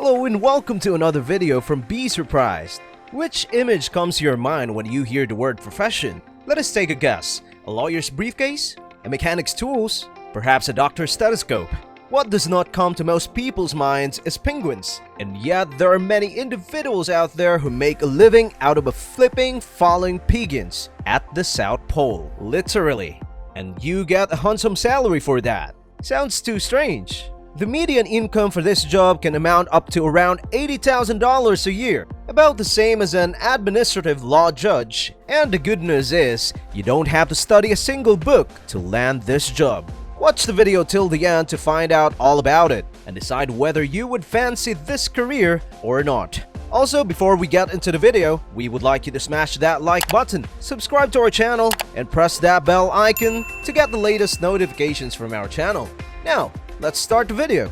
Hello and welcome to another video from Be Surprised. Which image comes to your mind when you hear the word profession? Let us take a guess. A lawyer's briefcase? A mechanic's tools? Perhaps a doctor's stethoscope? What does not come to most people's minds is penguins. And yet there are many individuals out there who make a living out of flipping falling pigeons at the South Pole, literally. And you get a handsome salary for that. Sounds too strange. The median income for this job can amount up to around $80,000 a year, about the same as an administrative law judge. And the good news is, you don't have to study a single book to land this job. Watch the video till the end to find out all about it and decide whether you would fancy this career or not. Also, before we get into the video, we would like you to smash that like button, subscribe to our channel, and press that bell icon to get the latest notifications from our channel. Now, let's start the video.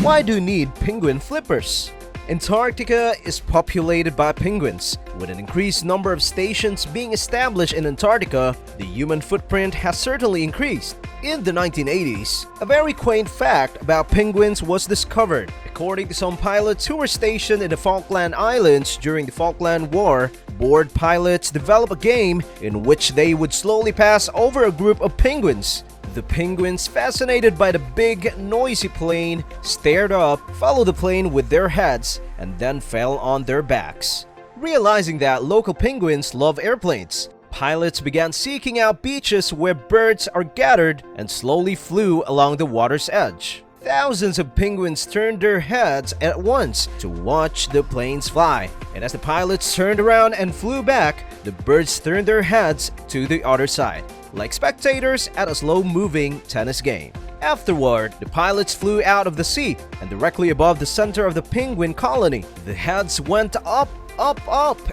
Why do you need penguin flippers? Antarctica is populated by penguins. With an increased number of stations being established in Antarctica, the human footprint has certainly increased. In the 1980s, a very quaint fact about penguins was discovered. According to some pilots who were stationed in the Falkland Islands during the Falkland War, bored pilots developed a game in which they would slowly pass over a group of penguins. The penguins, fascinated by the big, noisy plane, stared up, followed the plane with their heads, and then fell on their backs. Realizing that local penguins love airplanes, pilots began seeking out beaches where birds are gathered and slowly flew along the water's edge. Thousands of penguins turned their heads at once to watch the planes fly, and as the pilots turned around and flew back, the birds turned their heads to the other side, like spectators at a slow-moving tennis game. Afterward, the pilots flew out of the sea, and directly above the center of the penguin colony, the heads went up,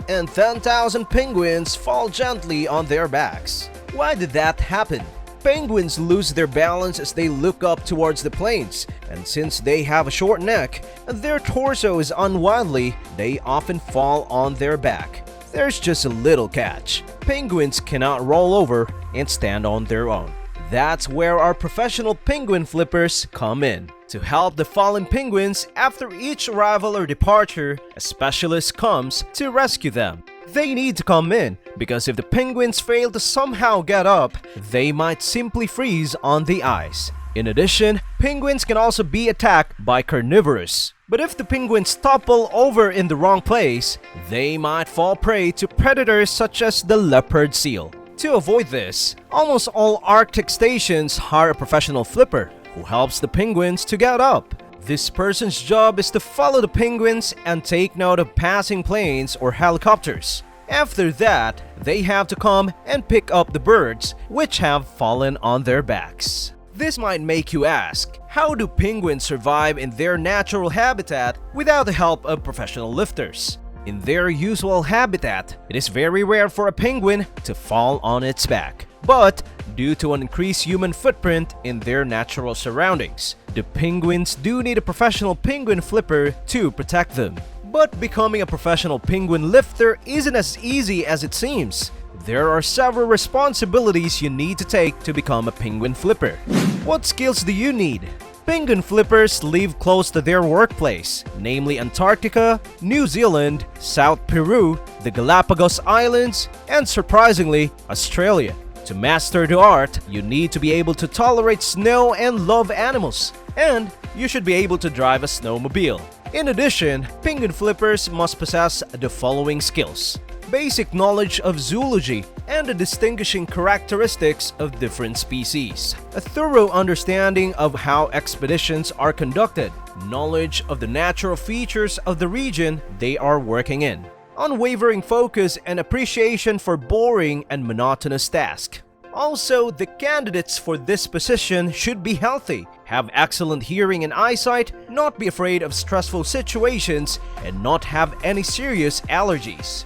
and 10,000 penguins fall gently on their backs. Why did that happen? Penguins lose their balance as they look up towards the planes, and since they have a short neck and their torso is unwieldy, they often fall on their back. There's just a little catch. Penguins cannot roll over and stand on their own. That's where our professional penguin flippers come in. To help the fallen penguins after each arrival or departure, a specialist comes to rescue them. They need to come in because if the penguins fail to somehow get up, they might simply freeze on the ice. In addition, penguins can also be attacked by carnivores. But if the penguins topple over in the wrong place, they might fall prey to predators such as the leopard seal. To avoid this, almost all Arctic stations hire a professional flipper who helps the penguins to get up. This person's job is to follow the penguins and take note of passing planes or helicopters. After that, they have to come and pick up the birds which have fallen on their backs. This might make you ask, how do penguins survive in their natural habitat without the help of professional lifters? In their usual habitat, it is very rare for a penguin to fall on its back. But due to an increased human footprint in their natural surroundings, the penguins do need a professional penguin flipper to protect them. But becoming a professional penguin lifter isn't as easy as it seems. There are several responsibilities you need to take to become a penguin flipper. What skills do you need? Penguin flippers live close to their workplace, namely Antarctica, New Zealand, South Peru, the Galapagos Islands, and surprisingly, Australia. To master the art, you need to be able to tolerate snow and love animals, and you should be able to drive a snowmobile. In addition, penguin flippers must possess the following skills: basic knowledge of zoology and the distinguishing characteristics of different species, a thorough understanding of how expeditions are conducted, knowledge of the natural features of the region they are working in, unwavering focus and appreciation for boring and monotonous tasks. Also, the candidates for this position should be healthy, have excellent hearing and eyesight, not be afraid of stressful situations, and not have any serious allergies.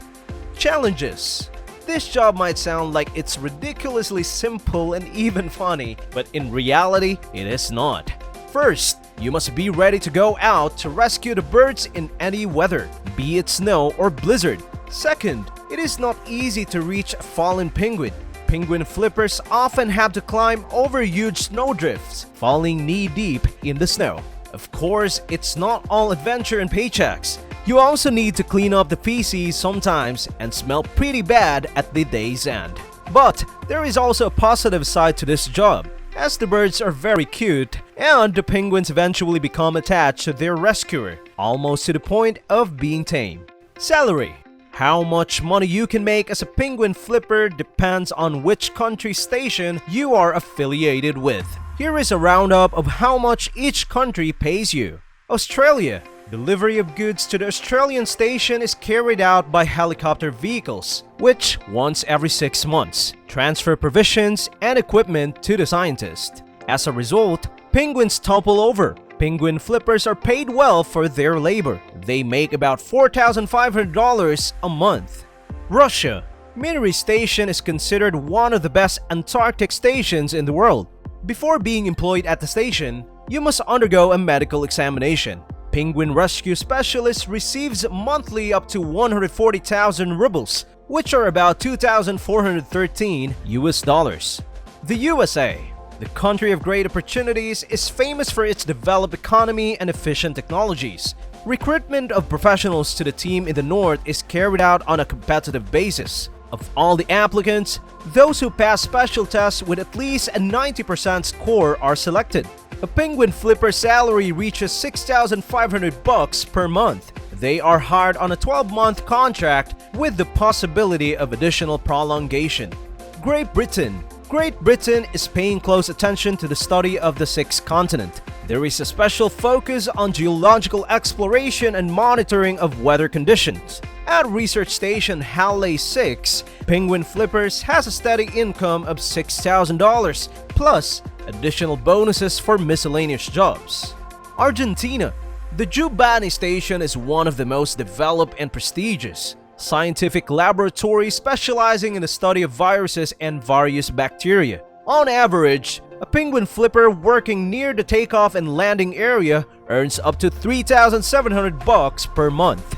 Challenges. This job might sound like it's ridiculously simple and even funny, but in reality, it is not. First, you must be ready to go out to rescue the birds in any weather, be it snow or blizzard. Second, it is not easy to reach a fallen penguin. Penguin flippers often have to climb over huge snowdrifts, falling knee-deep in the snow. Of course, it's not all adventure and paychecks. You also need to clean up the feces sometimes and smell pretty bad at the day's end. But there is also a positive side to this job, as the birds are very cute and the penguins eventually become attached to their rescuer, almost to the point of being tame. Salary. How much money you can make as a penguin flipper depends on which country station you are affiliated with. Here is a roundup of how much each country pays you. Australia. Delivery of goods to the Australian station is carried out by helicopter vehicles, which, once every 6 months, transfer provisions and equipment to the scientist. As a result, penguins topple over. Penguin flippers are paid well for their labor. They make about $4,500 a month. Russia. Miri Station is considered one of the best Antarctic stations in the world. Before being employed at the station, you must undergo a medical examination. Penguin rescue specialist receives monthly up to 140,000 rubles, which are about 2,413 US dollars. The USA, the country of great opportunities, is famous for its developed economy and efficient technologies. Recruitment of professionals to the team in the north is carried out on a competitive basis. Of all the applicants, those who pass special tests with at least a 90% score are selected. A penguin flipper salary reaches $6,500 per month. They are hired on a 12-month contract with the possibility of additional prolongation. Great Britain. Great Britain is paying close attention to the study of the sixth continent. There is a special focus on geological exploration and monitoring of weather conditions. At research station Halley 6, penguin flippers has a steady income of $6,000 plus additional bonuses for miscellaneous jobs. Argentina. The Jubani station is one of the most developed and prestigious scientific laboratories specializing in the study of viruses and various bacteria. On average, a penguin flipper working near the takeoff and landing area earns up to $3,700 per month.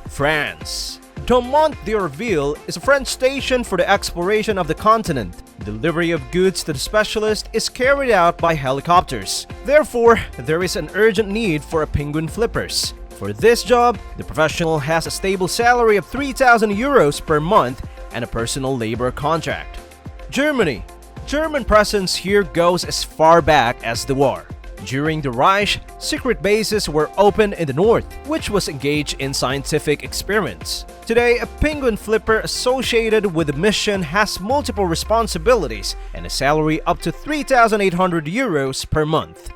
France. Dumont d'Urville is a French station for the exploration of the continent. Delivery of goods to the specialist is carried out by helicopters. Therefore, there is an urgent need for a penguin flippers. For this job, the professional has a stable salary of 3,000 euros per month and a personal labor contract. Germany. German presence here goes as far back as the war. During the Reich, secret bases were opened in the north, which was engaged in scientific experiments. Today, a penguin flipper associated with the mission has multiple responsibilities and a salary up to 3,800 euros per month.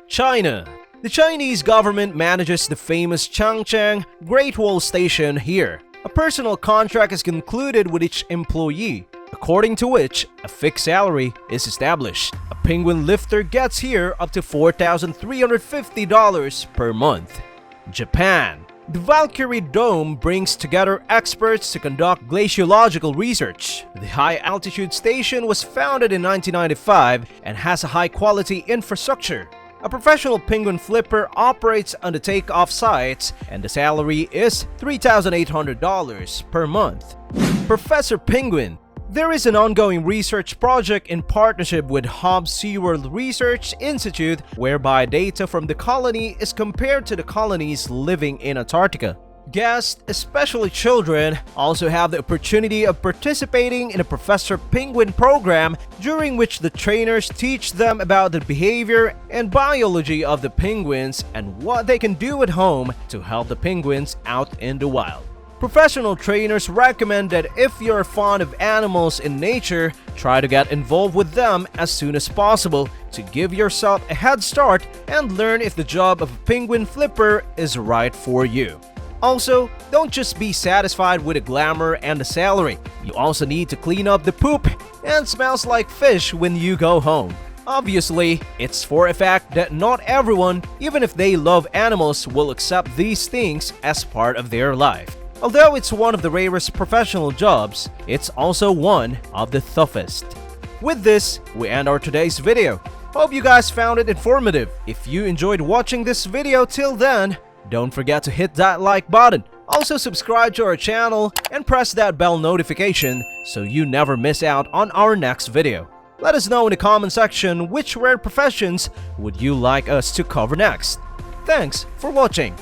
China. The Chinese government manages the famous Changcheng Great Wall Station here. A personal contract is concluded with each employee, according to which a fixed salary is established. A penguin lifter gets here up to $4,350 per month. Japan. The Valkyrie Dome brings together experts to conduct glaciological research. The high-altitude station was founded in 1995 and has a high-quality infrastructure. A professional penguin flipper operates on the takeoff sites and the salary is $3,800 per month. Professor Penguin. There is an ongoing research project in partnership with Hobbs SeaWorld Research Institute whereby data from the colony is compared to the colonies living in Antarctica. Guests, especially children, also have the opportunity of participating in a Professor Penguin program during which the trainers teach them about the behavior and biology of the penguins and what they can do at home to help the penguins out in the wild. Professional trainers recommend that if you're fond of animals in nature, try to get involved with them as soon as possible to give yourself a head start and learn if the job of a penguin flipper is right for you. Also, don't just be satisfied with the glamour and the salary. You also need to clean up the poop and smells like fish when you go home. Obviously, it's for a fact that not everyone, even if they love animals, will accept these things as part of their life. Although it's one of the rarest professional jobs, it's also one of the toughest. With this, we end our today's video. Hope you guys found it informative. If you enjoyed watching this video till then, don't forget to hit that like button. Also subscribe to our channel and press that bell notification so you never miss out on our next video. Let us know in the comment section which rare professions would you like us to cover next. Thanks for watching!